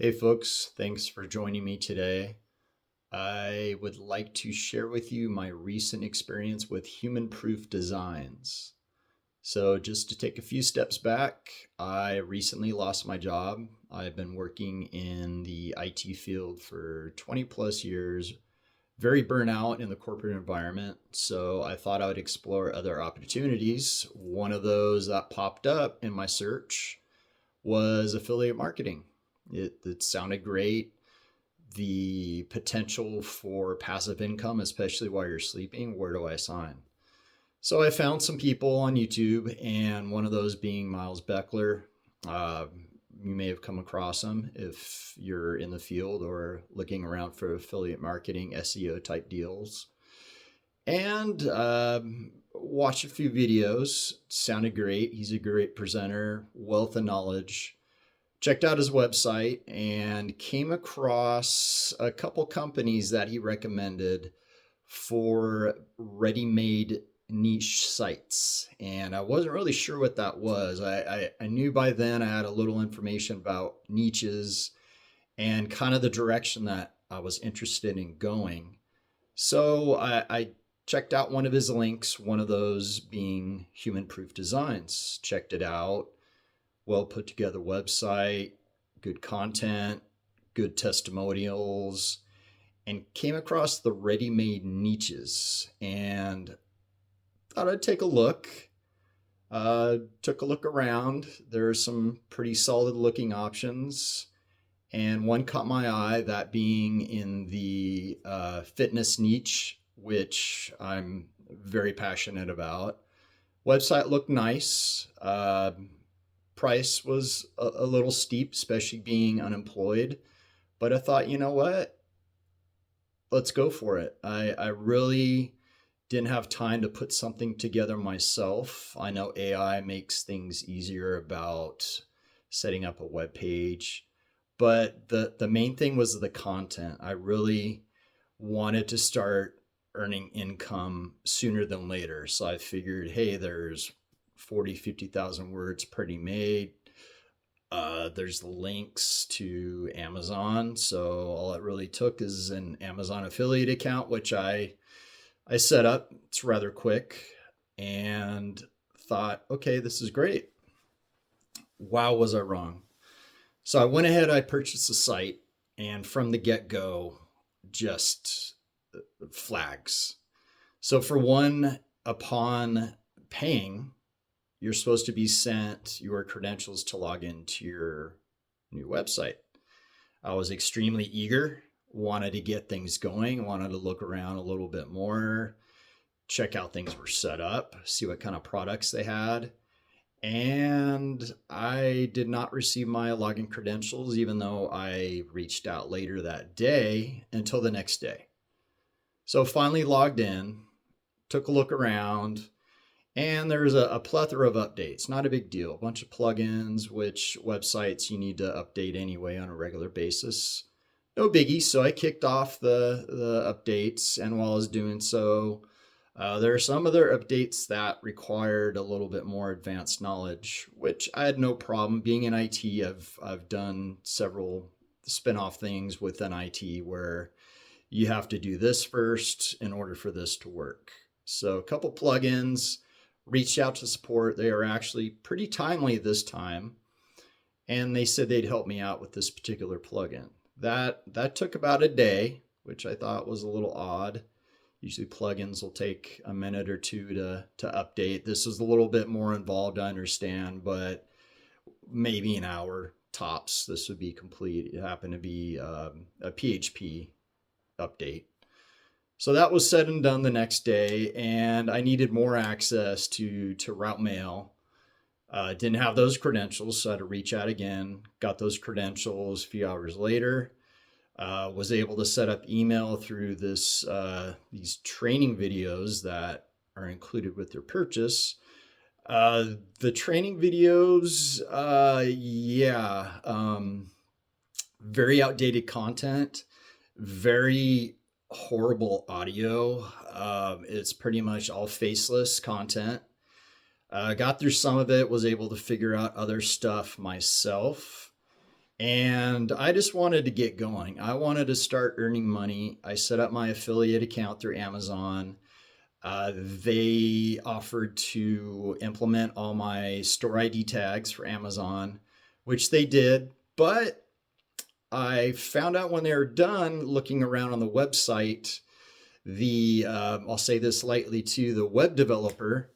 Hey folks, thanks for joining me today. I would like to share with you my recent experience with human proof designs. So, just to take a few steps back, I recently lost my job. I've been working in the IT field for 20 plus years, very burnout in the corporate environment. So, I thought I would explore other opportunities. One of those that popped up in my search was affiliate marketing. It sounded great. The potential for passive income, especially while you're sleeping, where do I sign? So I found some people on YouTube, and one of those being Miles Beckler. Uh, you may have come across him if you're in the field or looking around for affiliate marketing, SEO type deals. And watched a few videos. Sounded great. He's a great presenter, wealth of knowledge. Checked out his website and came across a couple companies that he recommended for ready-made niche sites. And I wasn't really sure what that was. I knew by then I had a little information about niches and kind of the direction that I was interested in going. So I checked out one of his links, one of those being Human Proof Designs. Checked it out, well put together website, good content, good testimonials, and came across the ready made niches and thought I'd take a look. Took a look around. There are some pretty solid looking options. And one caught my eye, that being in the fitness niche, which I'm very passionate about. Website looked nice. Price was a little steep, especially being unemployed. But I thought, you know what? Let's go for it. I really didn't have time to put something together myself. I know AI makes things easier about setting up a web page, but the main thing was the content. I really wanted to start earning income sooner than later. So I figured, hey, there's 40, 50,000 words pretty made. There's links to Amazon. So all it really took is an Amazon affiliate account, which I set up. It's rather quick and thought, okay, this is great. Wow, was I wrong? So I went ahead, I purchased the site, and from the get go, just flags. So, for one, upon paying, you're supposed to be sent your credentials to log into your new website. I was extremely eager, wanted to get things going, wanted to look around a little bit more, check how things were set up, see what kind of products they had. And I did not receive my login credentials, even though I reached out later that day until the next day. So finally logged in, took a look around, and there's a plethora of updates. Not a big deal. A bunch of plugins, which websites you need to update anyway on a regular basis. No biggie. So I kicked off the updates, and while I was doing so, there are some other updates that required a little bit more advanced knowledge, which I had no problem. Being in IT, I've done several spin-off things within IT where you have to do this first in order for this to work. So a couple plugins, reached out to support. They are actually pretty timely this time, and they said they'd help me out with this particular plugin. That took about a day, which I thought was a little odd. Usually plugins will take a minute or two to update. This is a little bit more involved, I understand, but maybe an hour tops. This would be complete. It happened to be a PHP update. So that was said and done the next day, and I needed more access to Route Mail. Didn't have those credentials, so I had to reach out again. Got those credentials a few hours later. Was able to set up email through these training videos that are included with your purchase. The training videos, yeah, very outdated content, very horrible audio. It's pretty much all faceless content. Got through some of it, was able to figure out other stuff myself. And I just wanted to get going. I wanted to start earning money. I set up my affiliate account through Amazon. They offered to implement all my store ID tags for Amazon, which they did. But I found out when they were done looking around on the website, I'll say this lightly too, the web developer,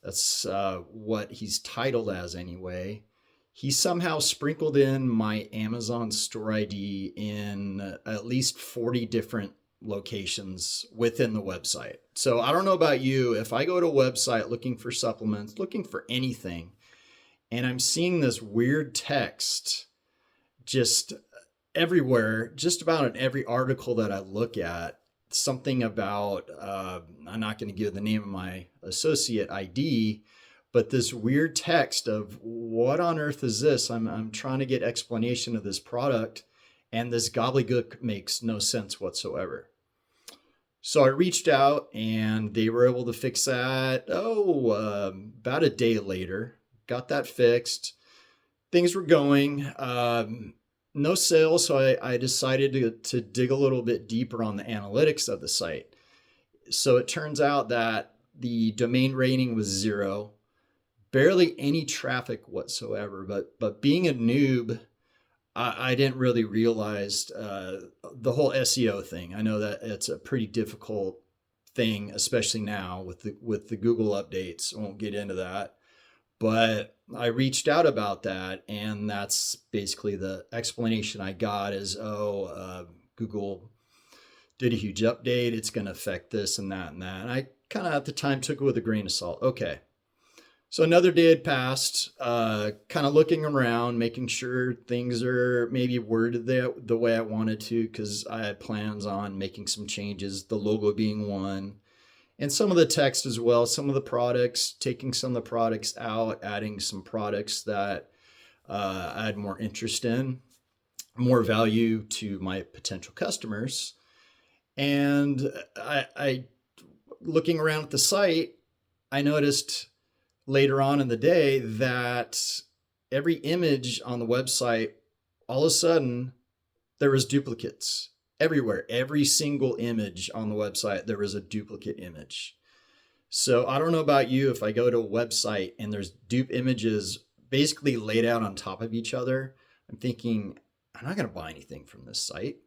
that's what he's titled as anyway, he somehow sprinkled in my Amazon store ID in at least 40 different locations within the website. So I don't know about you, if I go to a website looking for supplements, looking for anything, and I'm seeing this weird text just everywhere, just about in every article that I look at, something about, I'm not going to give the name of my associate ID, but this weird text of what on earth is this? I'm trying to get explanation of this product, and this gobbledygook makes no sense whatsoever. So I reached out and they were able to fix that. About a day later, got that fixed. Things were going. No sales, so I decided to dig a little bit deeper on the analytics of the site. So it turns out that the domain rating was 0, barely any traffic whatsoever. But being a noob, I didn't really realize the whole SEO thing. I know that it's a pretty difficult thing, especially now with the Google updates. I won't get into that. But I reached out about that, and that's basically the explanation I got is, Google did a huge update. It's going to affect this and that and that. And I kind of at the time took it with a grain of salt. Okay. So another day had passed, kind of looking around, making sure things are maybe worded the way I wanted to, because I had plans on making some changes, the logo being one. And some of the text as well, some of the products, taking some of the products out, adding some products that I had more interest in, more value to my potential customers. And I looking around at the site, I noticed later on in the day that every image on the website, all of a sudden, there was duplicates. Everywhere, every single image on the website, there was a duplicate image. So I don't know about you, if I go to a website and there's dupe images basically laid out on top of each other, I'm thinking, I'm not going to buy anything from this site.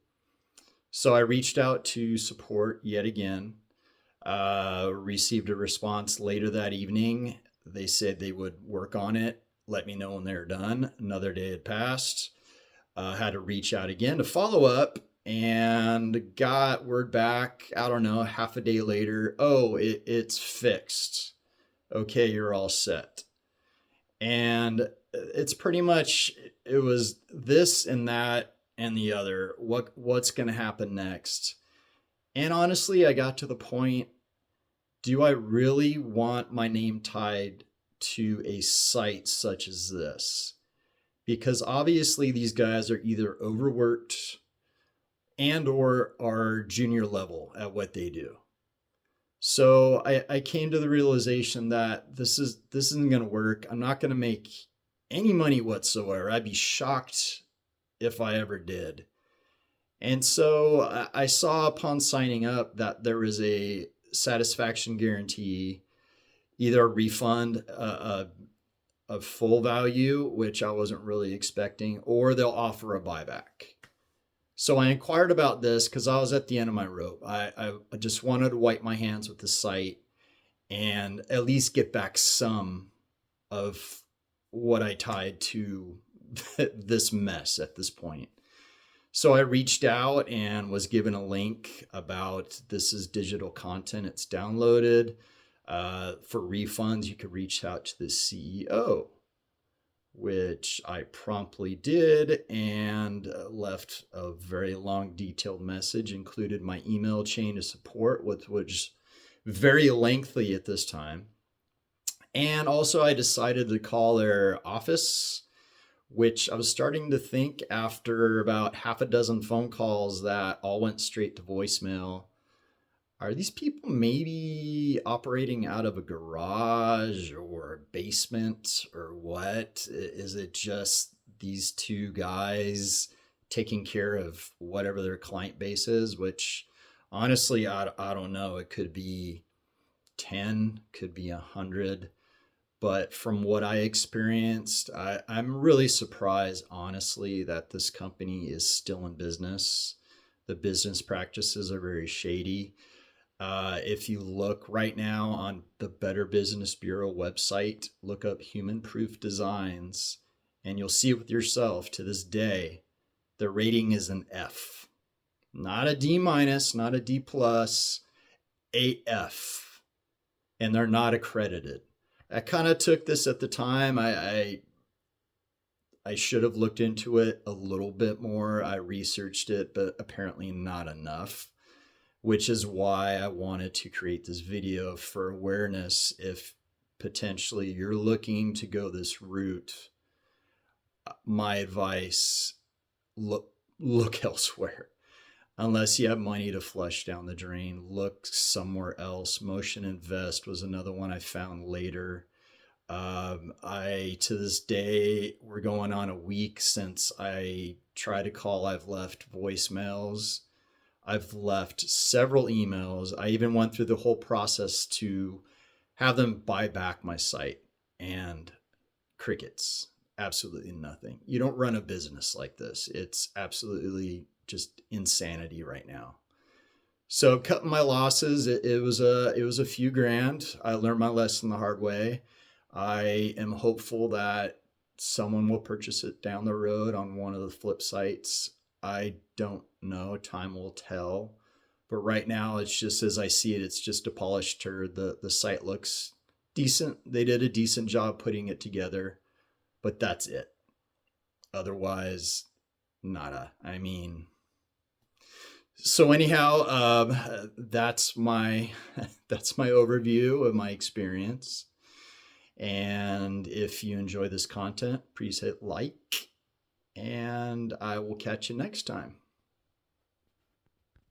So I reached out to support yet again, received a response later that evening. They said they would work on it, let me know when they're done. Another day had passed. Had to reach out again to follow up, and got word back, I don't know, half a day later, it's fixed. Okay, you're all set. And it's pretty much, it was this and that and the other. What's going to happen next? And honestly, I got to the point, do I really want my name tied to a site such as this? Because obviously these guys are either overworked and or are junior level at what they do. So I came to the realization that this isn't going to work. I'm not going to make any money whatsoever. I'd be shocked if I ever did. And so I saw upon signing up that there was a satisfaction guarantee, either a refund of full value, which I wasn't really expecting, or they'll offer a buyback. So I inquired about this because I was at the end of my rope. I just wanted to wipe my hands with the site and at least get back some of what I tied to this mess at this point. So I reached out and was given a link about this is digital content. It's downloaded. For refunds, you could reach out to the CEO, which I promptly did, and left a very long, detailed message, included my email chain of support, which was very lengthy at this time. And also I decided to call their office, which I was starting to think after about half a dozen phone calls that all went straight to voicemail. Are these people maybe operating out of a garage or a basement or what? Is it just these two guys taking care of whatever their client base is, which honestly, I don't know. It could be 10, could be 100. But from what I experienced, I'm really surprised, honestly, that this company is still in business. The business practices are very shady. If you look right now on the Better Business Bureau website, look up Human Proof Designs, and you'll see with yourself to this day, the rating is an F. Not a D minus, not a D plus, a F. And they're not accredited. I kind of took this at the time. I should have looked into it a little bit more. I researched it, but apparently not enough, which is why I wanted to create this video for awareness. If potentially you're looking to go this route, my advice, look elsewhere. Unless you have money to flush down the drain, look somewhere else. Motion Invest was another one I found later. To this day, we're going on a week since I tried to call. I've left voicemails. I've left several emails. I even went through the whole process to have them buy back my site, and crickets. Absolutely nothing. You don't run a business like this. It's absolutely just insanity right now. So cutting my losses, it was a few grand. I learned my lesson the hard way. I am hopeful that someone will purchase it down the road on one of the flip sites. I don't know. Time will tell. But right now, it's just as I see it, it's just a polished turd. The site looks decent. They did a decent job putting it together, but that's it. Otherwise, nada. I mean, so anyhow, that's my that's my overview of my experience. And if you enjoy this content, please hit like, and I will catch you next time.